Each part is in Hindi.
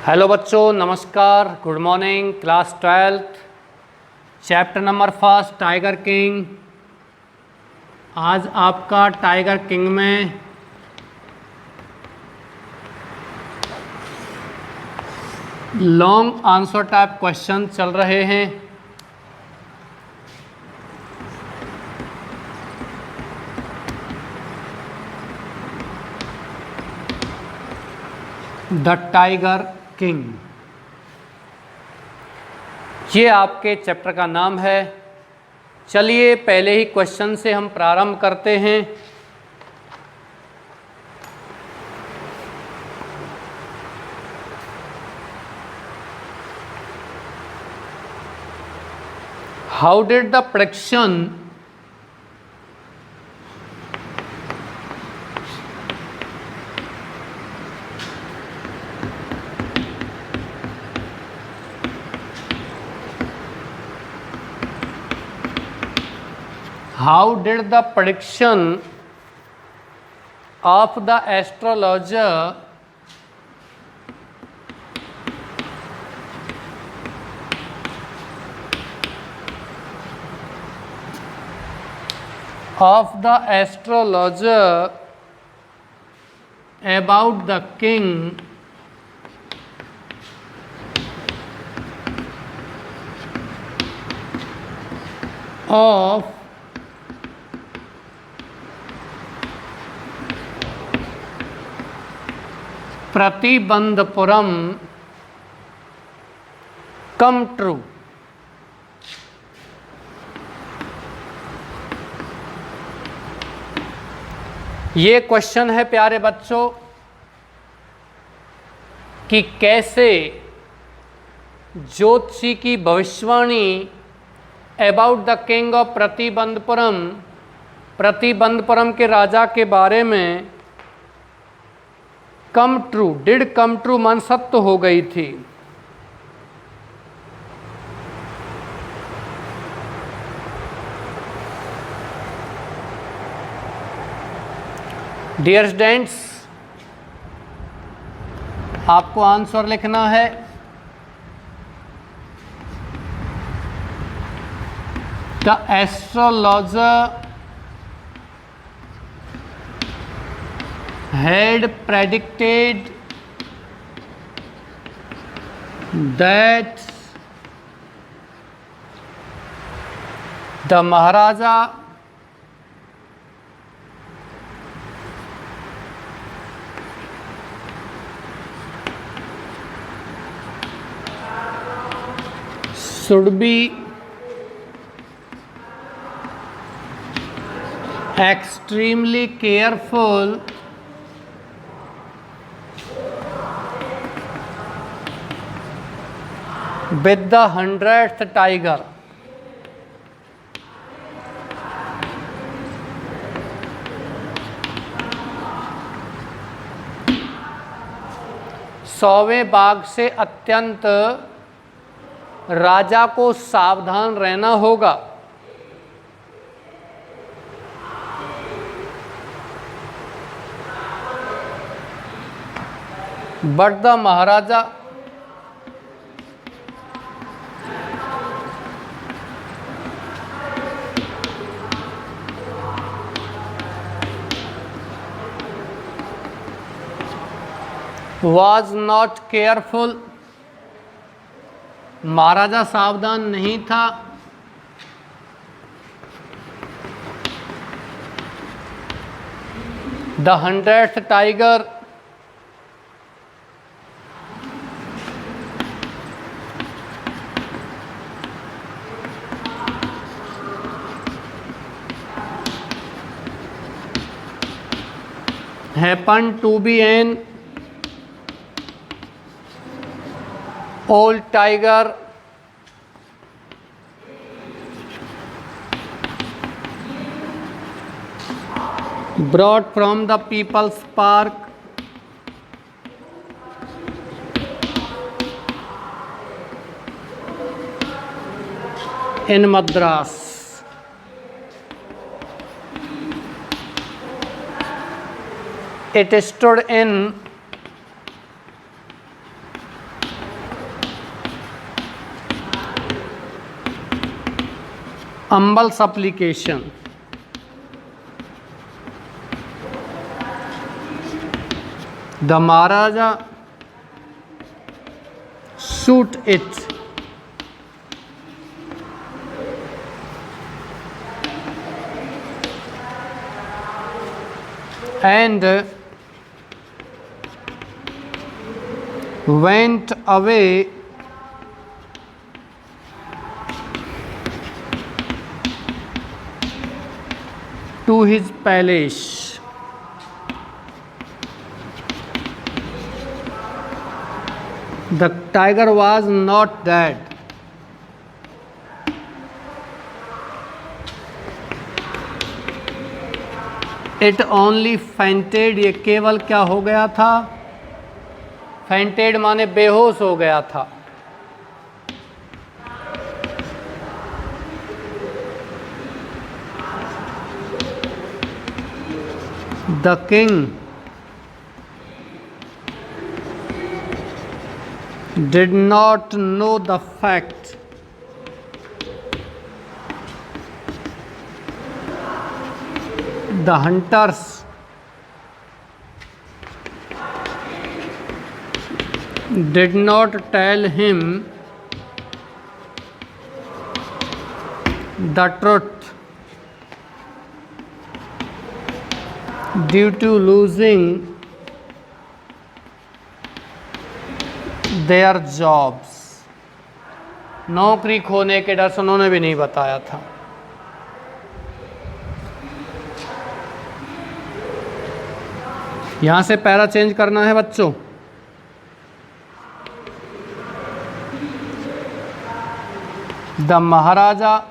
हेलो बच्चों, नमस्कार, good morning. Class 12th chapter number first tiger king. आज आपका टाइगर किंग में लॉन्ग आंसर टाइप क्वेश्चन चल रहे हैं। द टाइगर किंग, ये आपके चैप्टर का नाम है। चलिए पहले ही क्वेश्चन से हम प्रारंभ करते हैं। How did the prediction How did the prediction of the astrologer about the king of Pratibandapuram come true. ये क्वेश्चन है प्यारे बच्चों कि कैसे ज्योतिषी की भविष्यवाणी about the king of Pratibandapuram के राजा के बारे में come true, did come true मन सत्य हो गई थी। डियर स्टूडेंट्स, आपको आंसर लिखना है। The astrologer had predicted that the Maharaja should be extremely careful with the 100th tiger। सौवें बाघ से अत्यंत राजा को सावधान रहना होगा। But the Maharaja was not careful, महाराजा सावधान नहीं था। The 100th tiger happened to be an old tiger brought from the People's Park in Madras। It stood in humble supplication. The Maharaja shoot it. And went away to his palace. The tiger was not dead. It only fainted. ये केवल क्या हो गया था? फेंटेड माने बेहोश हो गया था. The king did not know the fact. The hunters did not tell him the truth due to losing their jobs. नौकरी खोने के डर से उन्होंने भी नहीं बताया था. यहां से पैरा चेंज करना है बच्चों. The Maharaja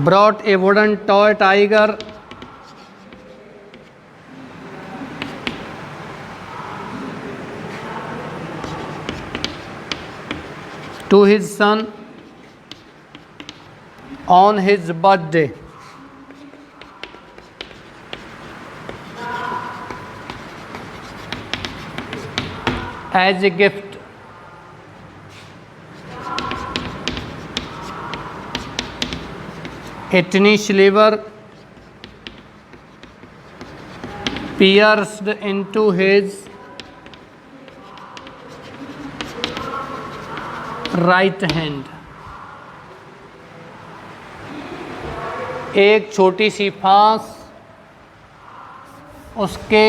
brought a wooden toy tiger to his son on his birthday. As a gift. A tiny sliver pierced into his right hand. एक छोटी सी फांस उसके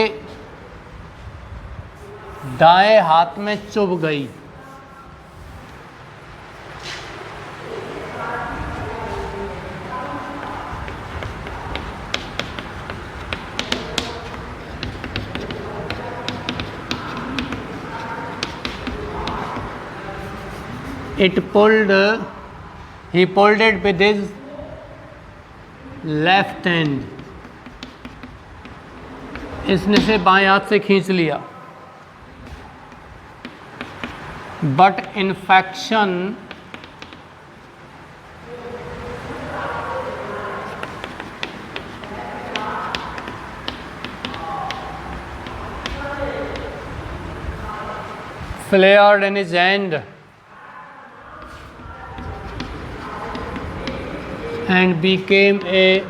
दाएं हाथ में चुभ गई. He pulled it with his left hand. इसने से बाएं हाथ से खींच लिया. But infection flared in his hand and became a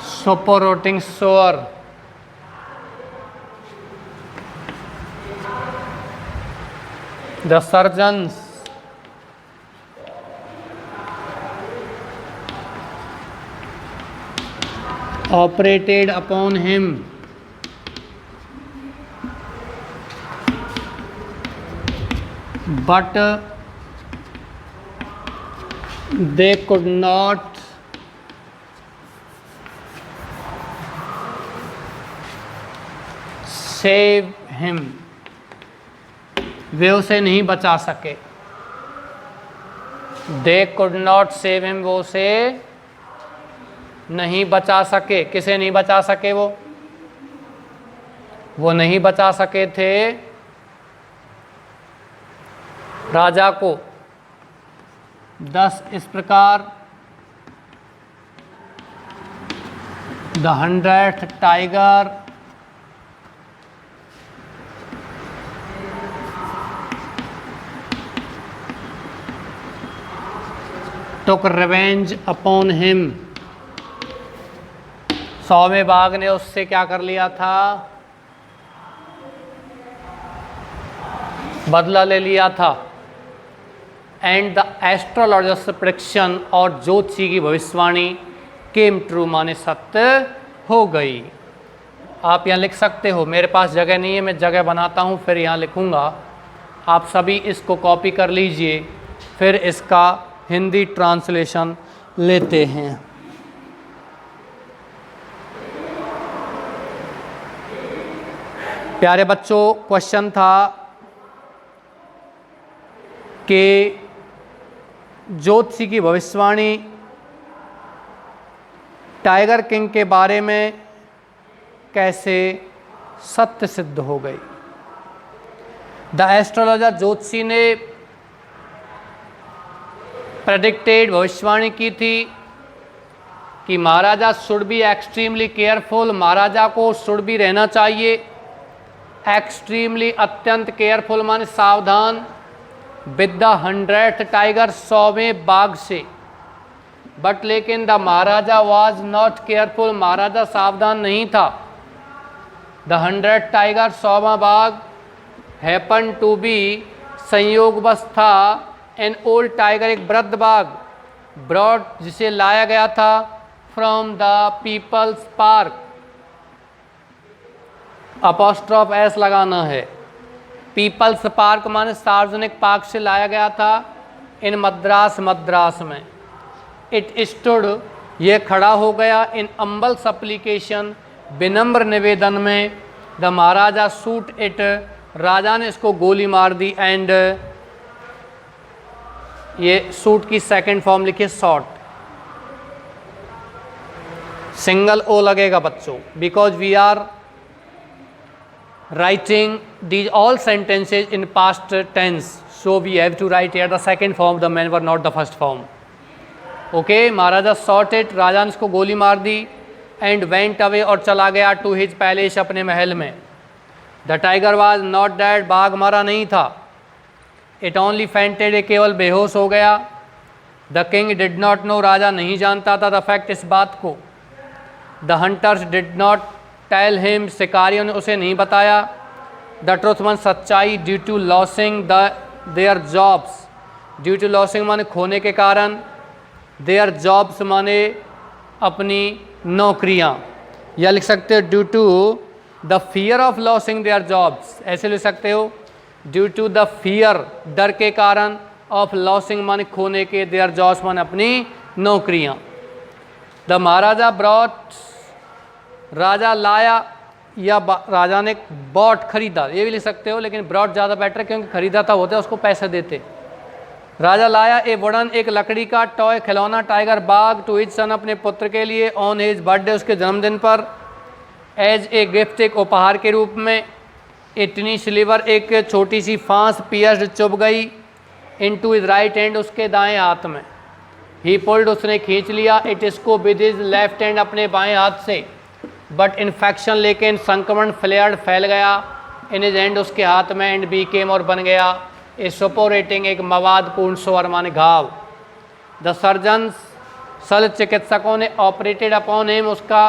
suffocating sore. The surgeons operated upon him, but they could not save him. वे उसे नहीं बचा सके. They could not save him. वो उसे नहीं बचा सके. किसे नहीं बचा सके? वो नहीं बचा सके थे राजा को. 10 इस प्रकार the 100th tiger took revenge upon him। 100वें बाघ ने उससे क्या कर लिया था? बदला ले लिया था। एंड द एस्ट्रोलॉजर्स प्रेडिक्शन, और ज्योतिषी की भविष्यवाणी केम ट्रू, माने सत्य हो गई। आप यहाँ लिख सकते हो, मेरे पास जगह नहीं है, मैं जगह बनाता हूँ फिर यहाँ लिखूँगा। आप सभी इसको कॉपी कर लीजिए, फिर इसका हिंदी ट्रांसलेशन लेते हैं। प्यारे बच्चों, क्वेश्चन था कि ज्योतिषी की भविष्यवाणी टाइगर किंग के बारे में कैसे सत्य सिद्ध हो गई। द एस्ट्रोलॉजर, ज्योतिषी ने प्रेडिक्टेड, भविष्यवाणी की थी कि महाराजा शुड बी एक्सट्रीमली केयरफुल, महाराजा को शुड बी रहना चाहिए एक्सट्रीमली, अत्यंत केयरफुल माने सावधान, विद द 100th टाइगर, 100वें बाघ से। बट लेकिन the Maharaja was not careful, Maharaja सावधान नहीं था। द 100th टाइगर, 100वां बाघ, हैपन टू बी, संयोगवश था, एन ओल्ड टाइगर, एक वृद्ध बाघ, ब्रॉड, जिसे लाया गया था from the people's park, apostrophe s लगाना है, पीपल्स पार्क माने सार्वजनिक पार्क से लाया गया था, इन मद्रास, मद्रास में। इट स्टूड, ये खड़ा हो गया, इन अम्बल सप्लीकेशन, विनम्र निवेदन में, द महाराजा शूट इट, राजा ने इसको गोली मार दी, एंड ये शूट की सेकंड फॉर्म लिखिए शॉट, सिंगल ओ लगेगा बच्चों, because we are writing these all sentences in past tense, so we have to write here the second form of the maneuver, not the first form. Okay, Maharaja shot it, राजा ने इसको गोली मार दी, and went away, और चला गया to his palace, अपने महल में। The tiger was not dead, बाघ मरा नहीं था। It only fainted, केवल बेहोश हो गया। The king did not know, राजा नहीं जानता था the fact, इस बात को। The hunters did not tell him, शिकारियों ने उसे नहीं बताया। द ट्रुथ मान सच्चाई, due to losing their jobs, due to losing माने खोने के कारण, देयर जॉब्स माने अपनी नौकरियां, या लिख सकते हो due to the fear of losing their jobs, ऐसे लिख सकते हो ड्यू टू द फियर, डर के कारण, ऑफ लॉसिंग माने खोने के, देयर जॉब्स माने अपनी नौकरियां। द महाराजा ब्रॉट, राजा लाया, या राजा ने बॉट, खरीदा, ये भी लिख सकते हो, लेकिन ब्रॉट ज़्यादा बेटर है क्योंकि खरीदा था होता है, उसको पैसे देते। राजा लाया ए वुडन, एक लकड़ी का टॉय, खिलौना, टाइगर बाघ, टू हिज सन, अपने पुत्र के लिए, ऑन हिज बर्थडे, उसके जन्मदिन पर, एज ए गिफ्ट, एक उपहार के रूप में, इतनी स्लीवर, एक छोटी सी फांस, पियर्ड, चुभ गई, इनटू हिज राइट हैंड, उसके दाएं हाथ में, ही पुल्ड, उसने खींच लिया, इट इसको विद हिज लेफ्ट हैंड, अपने बाएं हाथ से, बट इन्फेक्शन, लेकिन संक्रमण, फ्लेयर्ड, फैल गया, इन हिज हैंड, उसके हाथ में, एंड बीकेम, और बन गया, ए सोपोरेटिंग, एक मवाद पूर्ण सोर माने घाव। द सर्जन, शल्य चिकित्सकों ने, ऑपरेटेड अपॉन हिम, उसका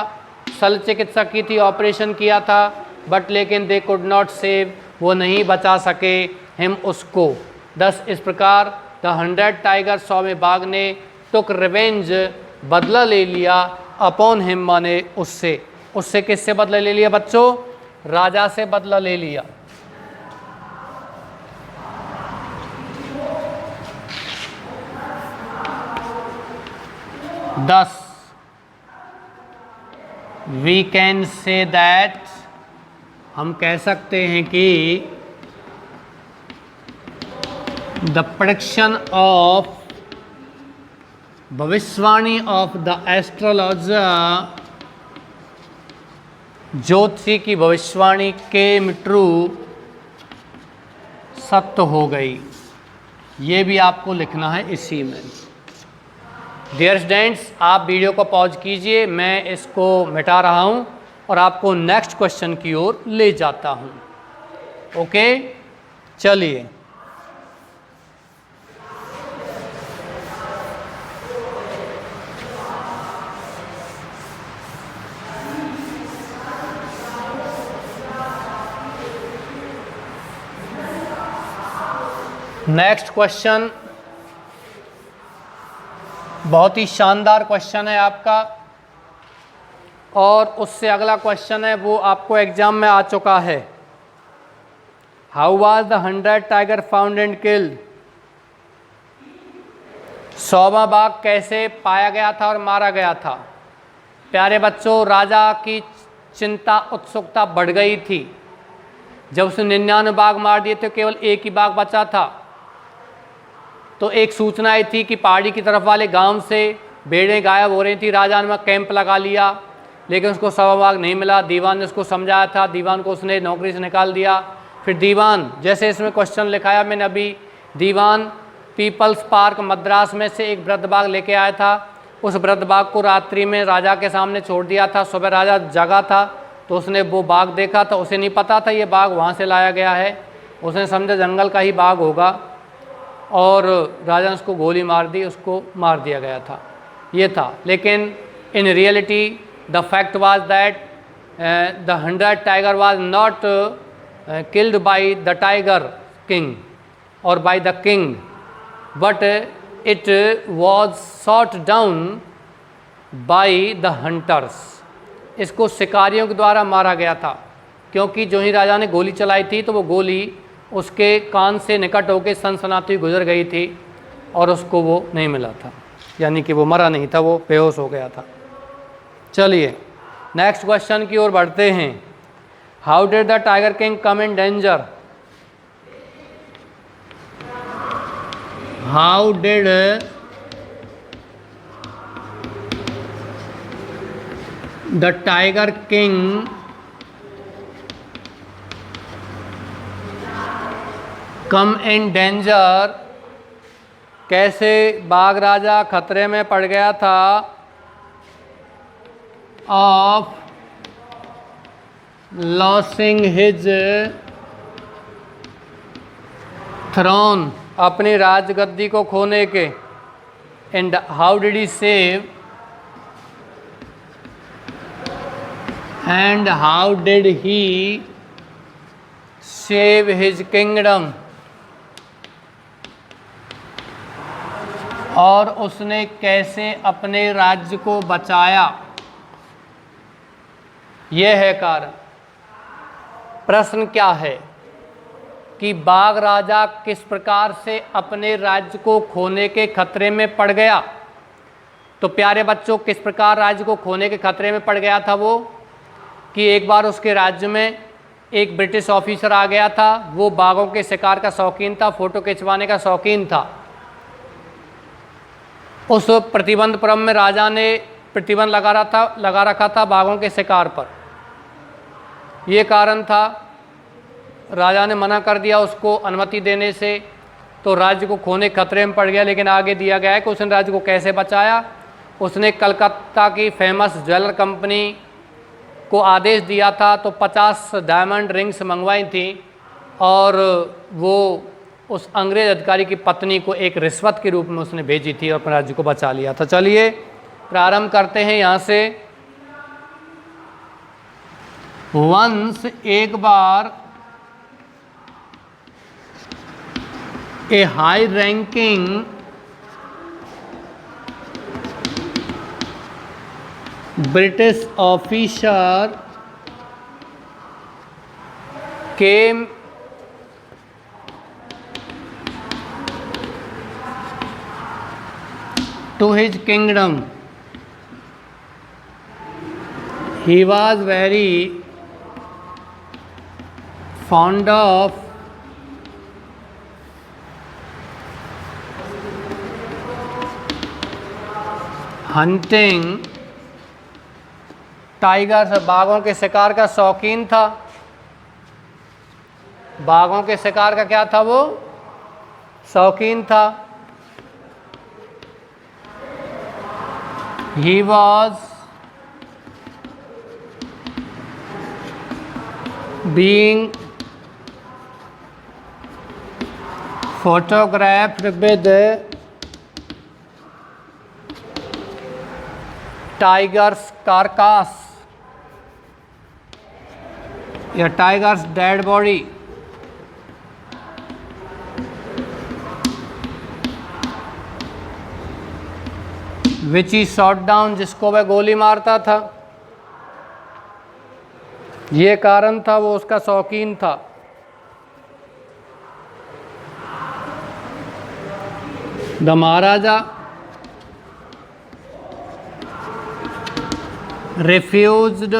शल्य चिकित्सक की थी, ऑपरेशन किया था, बट लेकिन दे कुड नॉट सेव, वो नहीं बचा सके हिम, उसको। दस इस प्रकार द 100 टाइगर, 100वें बाघ ने, टुक रिवेंज, बदला ले लिया, अपॉन हिम माने उससे, उससे किससे बदला ले लिया बच्चों? राजा से बदला ले लिया। दस, वी कैन से दैट, हम कह सकते हैं कि द प्रेडिक्शन ऑफ, भविष्यवाणी ऑफ द एस्ट्रोलॉजर, ज्योतिषी की भविष्यवाणी के ट्रू, सत्य हो गई। ये भी आपको लिखना है इसी में। डियर स्टूडेंट्स, आप वीडियो को पॉज कीजिए, मैं इसको मिटा रहा हूँ और आपको नेक्स्ट क्वेश्चन की ओर ले जाता हूँ। ओके, चलिए। नेक्स्ट क्वेश्चन बहुत ही शानदार क्वेश्चन है आपका, और उससे अगला क्वेश्चन है वो आपको एग्जाम में आ चुका है। How was the 100 tiger found and killed? 100वां बाघ कैसे पाया गया था और मारा गया था? प्यारे बच्चों, राजा की चिंता उत्सुकता बढ़ गई थी। जब उसने 99 बाघ मार दिए थे, केवल एक ही बाघ बचा था। तो एक सूचना आई थी कि पहाड़ी की तरफ वाले गांव से भेड़ें गायब हो रही थी। राजा ने कैंप लगा लिया, लेकिन उसको 100वां बाघ नहीं मिला। दीवान ने उसको समझाया था, दीवान को उसने नौकरी से निकाल दिया। फिर दीवान, जैसे इसमें क्वेश्चन लिखाया मैंने अभी, दीवान पीपल्स पार्क मद्रास में से एक वृद्ध बाघ लेके आया था। उस वृद्ध बाघ को रात्रि में राजा के सामने छोड़ दिया था। सुबह राजा जगा था तो उसने वो बाघ देखा था। उसे नहीं पता था ये बाघ वहाँ से लाया गया है। उसने समझा जंगल का ही बाघ होगा और राजा ने उसको गोली मार दी, उसको मार दिया गया था। ये था, लेकिन in reality the fact was that the 100 tiger was not killed by the tiger king और by the king, but it was shot down by the hunters. इसको शिकारियों के द्वारा मारा गया था, क्योंकि जो ही राजा ने गोली चलाई थी तो वो गोली उसके कान से निकट होकर सनसनाती गुजर गई थी और उसको वो नहीं मिला था, यानी कि वो मरा नहीं था, वो बेहोश हो गया था। चलिए नेक्स्ट क्वेश्चन की ओर बढ़ते हैं। How did the tiger king come in danger? How did the tiger king come in danger? कैसे बाघ राजा खतरे में पड़ गया था ऑफ लॉसिंग हिज थ्रोन, अपनी राजगद्दी को खोने के। And how did he save, and how did he save his kingdom, और उसने कैसे अपने राज्य को बचाया? यह है कारण। प्रश्न क्या है कि बाघ राजा किस प्रकार से अपने राज्य को खोने के खतरे में पड़ गया? तो प्यारे बच्चों, किस प्रकार राज्य को खोने के खतरे में पड़ गया था वो, कि एक बार उसके राज्य में एक ब्रिटिश ऑफिसर आ गया था। वो बाघों के शिकार का शौकीन था, फ़ोटो खिंचवाने का शौकीन था। उस प्रतिबंध परम में राजा ने प्रतिबंध लगा रखा था बाघों के शिकार पर। ये कारण था, राजा ने मना कर दिया उसको अनुमति देने से, तो राज्य को खोने खतरे में पड़ गया। लेकिन आगे दिया गया है कि उसने राज्य को कैसे बचाया। उसने कलकत्ता की फेमस ज्वेलर कंपनी को आदेश दिया था, तो 50 डायमंड रिंग्स मंगवाई थी और वो उस अंग्रेज अधिकारी की पत्नी को एक रिश्वत के रूप में उसने भेजी थी और अपने राज्य को बचा लिया था। चलिए प्रारंभ करते हैं यहाँ से। वंस, एक बार, a high ranking British officer came to his kingdom. He was very fond of hunting tigers, बाघों के शिकार का शौकीन था। बाघों के शिकार का क्या था, वो शौकीन था। He was being photographed with tiger's carcass या tiger's dead body. Which he shot down, जिसको वह गोली मारता था. ये कारण था, वो उसका शौकीन था. द महाराजा रिफ्यूज्ड,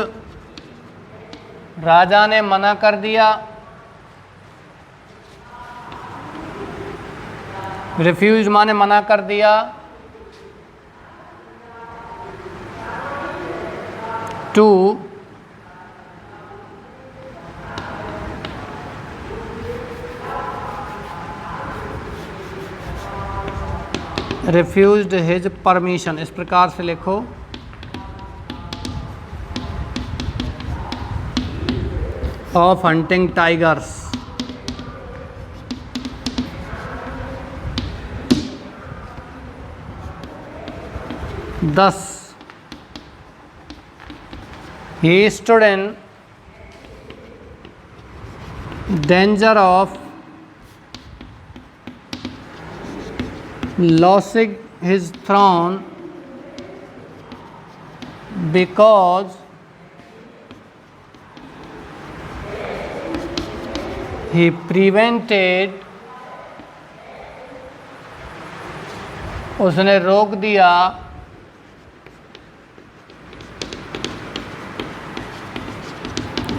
राजा ने मना कर दिया. रिफ्यूज माने मना कर दिया. To refused his permission. इस प्रकार से लिखो. Of hunting tigers. Thus he stood in danger of losing his throne because he prevented, उसने रोक दिया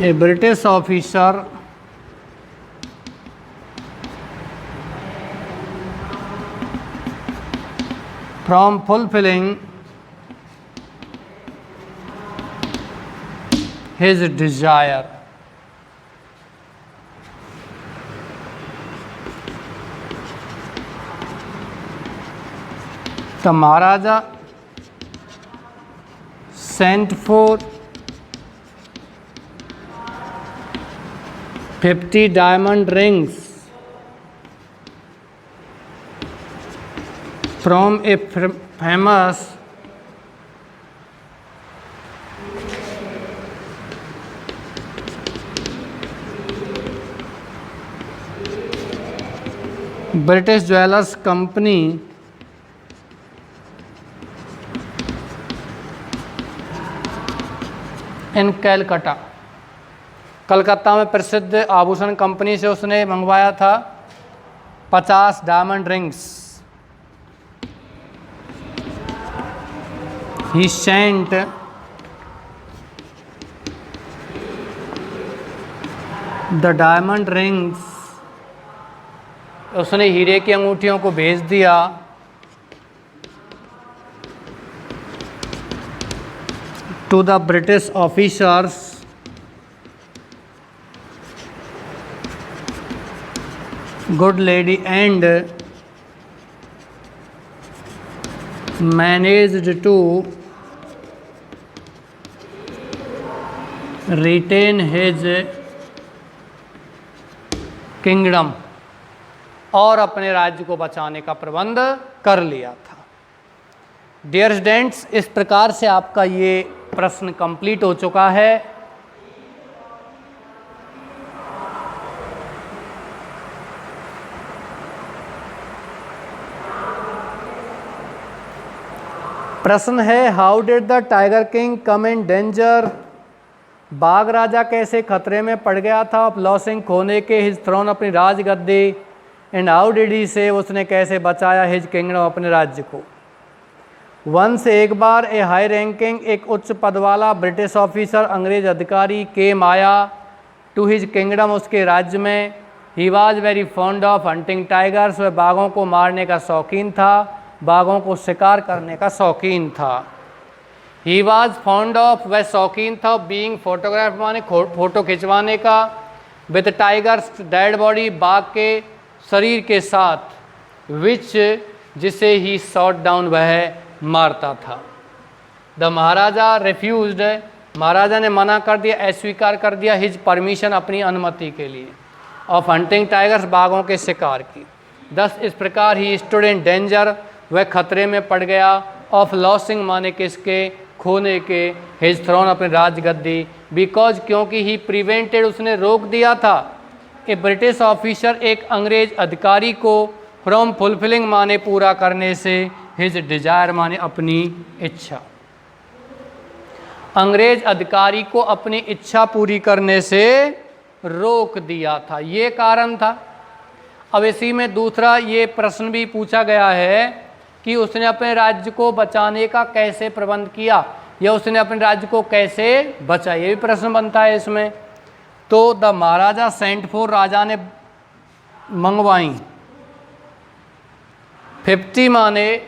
a British officer from fulfilling his desire. The Maharaja sent for 50 diamond rings from a famous British Jewelers Company in Calcutta. Calcutta में प्रसिद्ध आभूषण कंपनी से उसने मंगवाया था 50 diamond rings. He sent the diamond rings, उसने हीरे की अंगूठियों को भेज दिया to the British officers good lady and managed to retain his kingdom, और अपने राज्य को बचाने का प्रबंध कर लिया था. डियर स्टूडेंट्स, इस प्रकार से आपका ये प्रश्न कंप्लीट हो चुका है. प्रश्न है how did the tiger king come in danger. बाघ राजा कैसे खतरे में पड़ गया था ऑफ लॉसिंग, खोने के, हिज थ्रोन, अपनी राज गद्दी. एंड हाउ डिड ही से, उसने कैसे बचाया हिज किंगडम, अपने राज्य को. वंस, एक बार, ए हाई रैंकिंग, एक उच्च पद वाला ब्रिटिश ऑफिसर, अंग्रेज अधिकारी, केम आया टू हिज किंगडम, उसके राज्य में. He was very fond of hunting tigers, वह बाघों को मारने का शौकीन था, बाघों को शिकार करने का शौकीन था. ही वॉज फॉन्ड ऑफ, वह शौकीन था, बीइंग फोटोग्राफ माने फ़ोटो खिंचवाने का, विद टाइगर्स डेड बॉडी, बाघ के शरीर के साथ, विच, जिसे ही शॉट डाउन, वह मारता था. द महाराजा रिफ्यूज्ड, महाराजा ने मना कर दिया, अस्वीकार कर दिया, हिज परमिशन, अपनी अनुमति के लिए, ऑफ हंटिंग टाइगर्स, बाघों के शिकार की। दस इस प्रकार ही स्टूड इन डेंजर, वह खतरे में पड़ गया, ऑफ लॉसिंग माने किसके, खोने के, हिज थ्रोन, अपने राजगद्दी, बिकॉज क्योंकि ही प्रिवेंटेड, उसने रोक दिया था, ए ब्रिटिश ऑफिसर, एक अंग्रेज अधिकारी को, फ्रॉम फुलफिलिंग माने पूरा करने से, हिज डिजायर माने अपनी इच्छा, अंग्रेज अधिकारी को अपनी इच्छा पूरी करने से रोक दिया था, ये कारण था। अब इसी में दूसरा ये प्रश्न भी पूछा गया है कि उसने अपने राज्य को बचाने का कैसे प्रबंध किया, या उसने अपने राज्य को कैसे बचा, ये भी प्रश्न बनता है इसमें। तो द महाराजा सेंट फॉर, राजा ने मंगवाई, 50 माने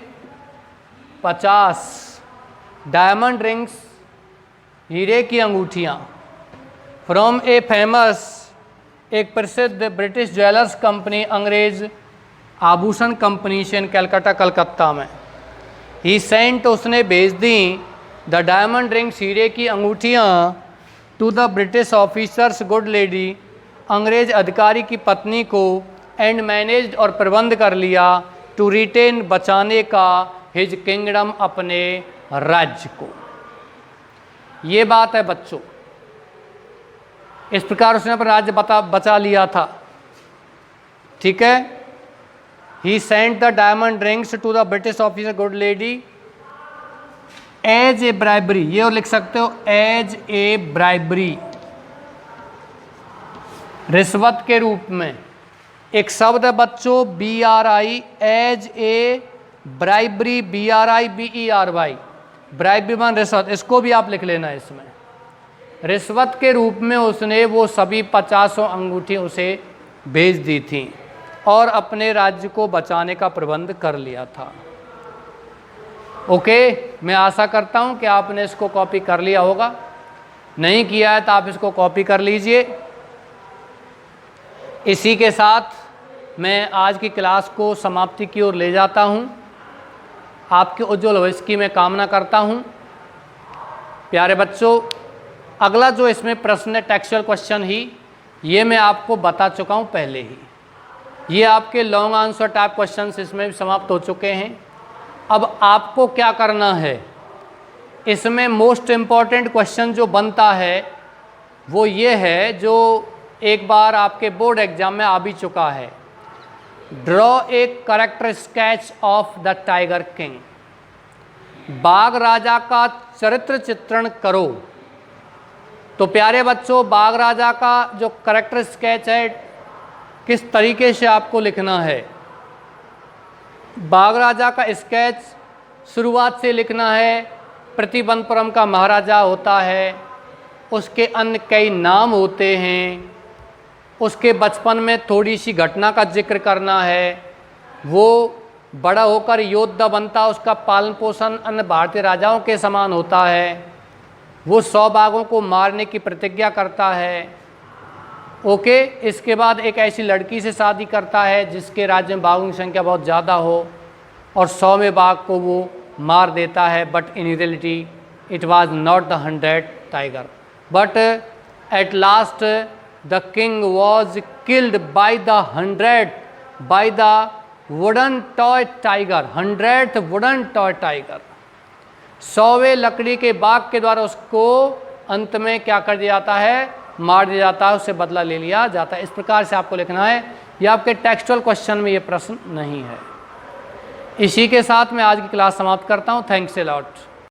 50 डायमंड रिंग्स, हीरे की अंगूठियाँ, फ्रॉम ए फेमस, एक प्रसिद्ध ब्रिटिश ज्वेलर्स कंपनी, अंग्रेज आभूषण कंपनी से, कलकत्ता, कलकत्ता में। ही सेंट, उसने भेज दी, द डायमंड रिंग्स, हीरे की अंगूठियाँ, to the British officers good lady, अंग्रेज अधिकारी की पत्नी को, एंड मैनेज्ड, और प्रबंध कर लिया, टू रिटेन, बचाने का, हिज किंगडम, अपने राज्य को। ये बात है बच्चों, इस प्रकार उसने अपना राज्य बचा लिया था, ठीक है। He sent the diamond rings to the British officer good lady as a bribery, ये और लिख सकते हो एज ए ब्राइबरी, रिश्वत के रूप में। एक शब्द है बच्चों BRI, as a bribery, BRIBERY, bribery मान रिश्वत, इसको भी आप लिख लेना इसमें। रिश्वत के रूप में उसने वो सभी 50 अंगूठी उसे भेज दी थी और अपने राज्य को बचाने का प्रबंध कर लिया था। ओके, मैं आशा करता हूँ कि आपने इसको कॉपी कर लिया होगा, नहीं किया है तो आप इसको कॉपी कर लीजिए। इसी के साथ मैं आज की क्लास को समाप्ति की ओर ले जाता हूँ। आपके उज्ज्वल भविष्य की मैं कामना करता हूँ। प्यारे बच्चों, अगला जो इसमें प्रश्न है टेक्सचुअल क्वेश्चन ही, ये मैं आपको बता चुका हूँ पहले ही। ये आपके लॉन्ग आंसर टाइप क्वेश्चंस इसमें भी समाप्त हो चुके हैं। अब आपको क्या करना है, इसमें मोस्ट इम्पॉर्टेंट क्वेश्चन जो बनता है वो ये है, जो एक बार आपके बोर्ड एग्जाम में आ भी चुका है। Draw a character sketch of the tiger king, बाघ राजा का चरित्र चित्रण करो। तो प्यारे बच्चों, बाघ राजा का जो कैरेक्टर स्केच है किस तरीके से आपको लिखना है, बाघ राजा का स्केच शुरुआत से लिखना है। प्रतिबंधपुरम का महाराजा होता है, उसके अन्य कई नाम होते हैं, उसके बचपन में थोड़ी सी घटना का जिक्र करना है, वो बड़ा होकर योद्धा बनता, उसका पालन पोषण अन्य भारतीय राजाओं के समान होता है, वो 100 बाघों को मारने की प्रतिज्ञा करता है। ओके, इसके बाद एक ऐसी लड़की से शादी करता है जिसके राज्य में बाघों की संख्या बहुत ज़्यादा हो और 100वें बाघ को वो मार देता है, but in reality it was not the 100th tiger, but at last the king was killed by the 100th by the wooden toy tiger, 100th wooden toy tiger. 100वें लकड़ी के बाघ के द्वारा उसको अंत में क्या कर दिया जाता है, मार दिया जाता है, उससे बदला ले लिया जाता है। इस प्रकार से आपको लिखना है। यह आपके टेक्सचुअल क्वेश्चन में ये प्रश्न नहीं है। इसी के साथ मैं आज की क्लास समाप्त करता हूँ। Thanks a lot.